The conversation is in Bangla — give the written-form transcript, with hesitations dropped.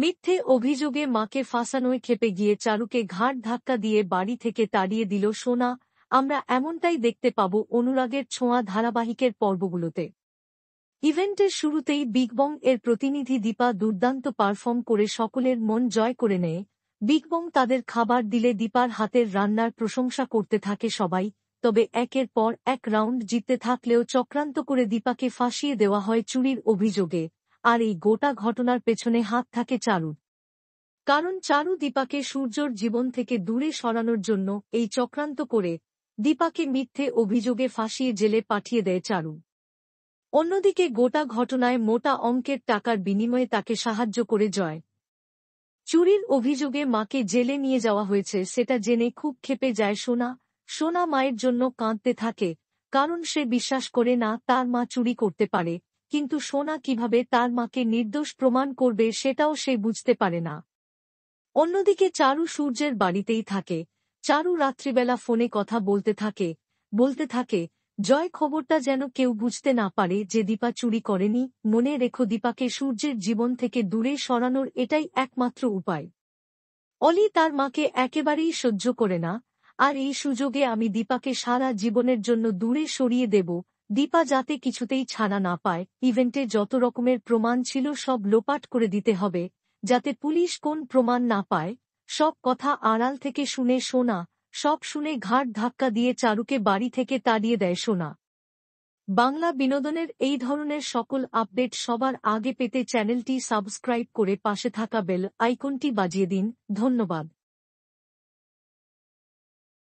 মিথ্যে অভিযোগে মাকে ফাঁসানোয় ক্ষেপে গিয়ে চারুকে ঘাড় ধাক্কা দিয়ে বাড়ি থেকে তাড়িয়ে দিল সোনা। আমরা এমনটাই দেখতে পাব অনুরাগের ছোঁয়া ধারাবাহিকের পর্বগুলোতে। ইভেন্টের শুরুতেই বিগ বং এর প্রতিনিধি দীপা দুর্দান্ত পারফর্ম করে সকলের মন জয় করে নেয়। বিগ বং তাদের খাবার দিলে দীপার হাতের রান্নার প্রশংসা করতে থাকে সবাই। তবে একের পর এক রাউন্ড জিততে থাকলেও চক্রান্ত করে দীপাকে ফাঁসিয়ে দেওয়া হয় চুরির অভিযোগে। আর এই গোটা ঘটনার পেছনে হাত থাকে চারুর। কারণ চারু দীপাকে সূর্যর জীবন থেকে দূরে সরানোর জন্য এই চক্রান্ত করে দীপাকে মিথ্যে অভিযোগে ফাঁসিয়ে জেলে পাঠিয়ে দেয় চারু। অন্যদিকে গোটা ঘটনায় মোটা অঙ্কের টাকার বিনিময়ে তাকে সাহায্য করে জয়। চুরির অভিযোগে মাকে জেলে নিয়ে যাওয়া হয়েছে সেটা জেনে খুব ক্ষেপে যায় সোনা। সোনা মায়ের জন্য কাঁদতে থাকে, কারণ সে বিশ্বাস করে না তার মা চুরি করতে পারে। কিন্তু সোনা কিভাবে তার মাকে নির্দোষ প্রমাণ করবে সেটাও সে বুঝতে পারে না। অন্যদিকে চারু সূর্যের বাড়িতেই থাকে। চারু রাত্রিবেলা ফোনে কথা বলতে থাকে জয় খবরটা যেন কেউ বুঝতে না পারে যে দীপা চুরি করেনি। মনে রেখো, দীপাকে সূর্যের জীবন থেকে দূরে সরানোর এটাই একমাত্র উপায়। অলি তার মাকে একেবারেই সহ্য করে না, আর এই সুযোগে আমি দীপাকে সারা জীবনের জন্য দূরে সরিয়ে দেব। দীপা যাতে কিছুতেই ছাড়া না পায়। ইভেন্টে যত রকমের প্রমাণ ছিল সব লোপাট করে দিতে হবে, যাতে পুলিশ কোন প্রমাণ না পায়। সব কথা আড়াল থেকে শুনে সোনা। সব শুনে ঘাড় ধাক্কা দিয়ে চারুকে বাড়ি থেকে তাড়িয়ে দেয় সোনা। বাংলা বিনোদনের এই ধরনের সকল আপডেট সবার আগে পেতে চ্যানেলটি সাবস্ক্রাইব করে পাশে থাকা বেল আইকনটি বাজিয়ে দিন। ধন্যবাদ।